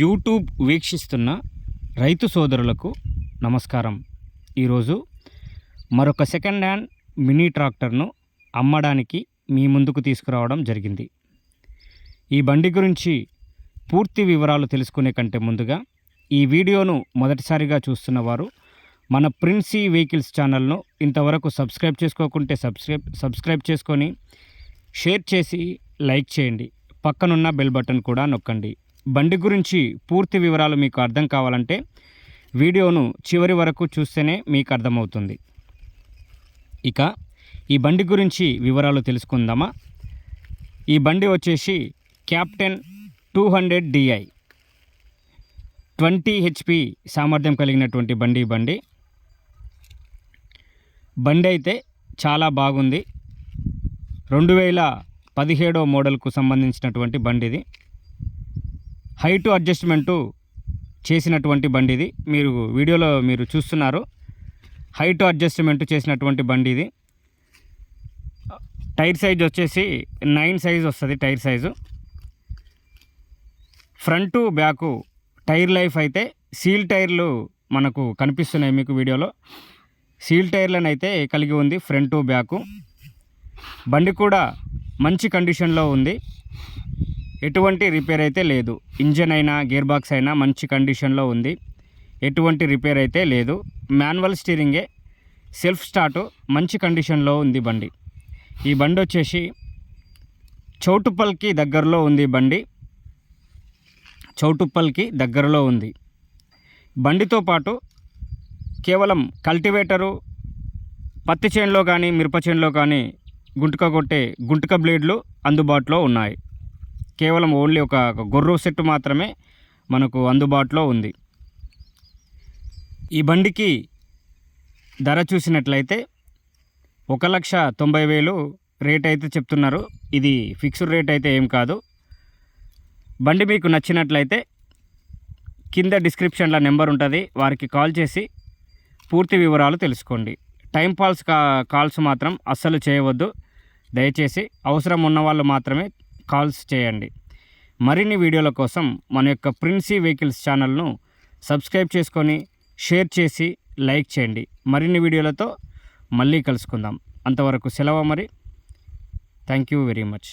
YouTube వీక్షిస్తున్న రైతు సోదరులకు నమస్కారం. ఈరోజు మరొక సెకండ్ హ్యాండ్ మినీ ట్రాక్టర్ను అమ్మడానికి మీ ముందుకు తీసుకురావడం జరిగింది. ఈ బండి గురించి పూర్తి వివరాలు తెలుసుకునే కంటే ముందుగా ఈ వీడియోను మొదటిసారిగా చూస్తున్న వారు మన ప్రిన్సీ వెహికల్స్ ఛానల్ను ఇంతవరకు సబ్స్క్రైబ్ చేసుకోకుంటే సబ్స్క్రైబ్ చేసుకొని షేర్ చేసి లైక్ చేయండి. పక్కనున్న బెల్ బటన్ కూడా నొక్కండి. బండి గురించి పూర్తి వివరాలు మీకు అర్థం కావాలంటే వీడియోను చివరి వరకు చూస్తేనే మీకు అర్థమవుతుంది. ఇక ఈ బండి గురించి వివరాలు తెలుసుకుందామా. ఈ బండి వచ్చేసి క్యాప్టెన్ 200 DI 20 HP సామర్థ్యం కలిగినటువంటి బండి అయితే చాలా బాగుంది. 2017 మోడల్కు సంబంధించినటువంటి బండిది. హైట్ అడ్జస్ట్మెంటు చేసినటువంటి బండిది. మీరు వీడియోలో చూస్తున్నారు. హైట్ అడ్జస్ట్మెంట్ చేసినటువంటి బండిది. టైర్ సైజ్ వచ్చేసి 9 సైజ్ వస్తుంది. Tyre size front back tyre life అయితే సీల్ టైర్లు మనకు కనిపిస్తున్నాయి మీకు వీడియోలో. సీల్ టైర్లను అయితే కలిగి ఉంది ఫ్రంట్ బ్యాకు. బండి కూడా మంచి కండిషన్లో ఉంది. ఎటువంటి రిపేర్ అయితే లేదు. ఇంజన్ అయినా గేర్ బాక్స్ అయినా మంచి కండిషన్లో ఉంది. ఎటువంటి రిపేర్ అయితే లేదు. మాన్యువల్ స్టీరింగే, సెల్ఫ్ స్టార్టు మంచి కండిషన్లో ఉంది బండి. ఈ బండి వచ్చేసి చౌటుప్పల్కి దగ్గరలో ఉంది. చౌటుప్పల్కి దగ్గరలో ఉంది. బండితో పాటు కేవలం కల్టివేటరు, పత్తి చేనులో కానీ మిరప చేనులో కానీ గుంటక బ్లేడ్లు అందుబాటులో ఉన్నాయి. కేవలం ఓన్లీ ఒక గొర్రు సెట్ మాత్రమే మనకు అందుబాటులో ఉంది. ఈ బండికి ధర చూసినట్లయితే 1,90,000 రేట్ అయితే చెప్తున్నారు. ఇది ఫిక్స్డ్ రేట్ అయితే ఏం కాదు. బండి మీకు నచ్చినట్లయితే కింద డిస్క్రిప్షన్లో నెంబర్ ఉంటుంది. వారికి కాల్ చేసి పూర్తి వివరాలు తెలుసుకోండి. టైంపాస్ కాల్స్ మాత్రం అస్సలు చేయవద్దు. దయచేసి అవసరం ఉన్న వాళ్ళు మాత్రమే కాల్స్ చేయండి. మరిన్ని వీడియోల కోసం మన యొక్క ప్రిన్సీ వెహికల్స్ ఛానల్ను సబ్స్క్రైబ్ చేసుకొని షేర్ చేసి లైక్ చేయండి. మరిన్ని వీడియోలతో మళ్ళీ కలుసుకుందాం. అంతవరకు సెలవు మరి. Thank you very much.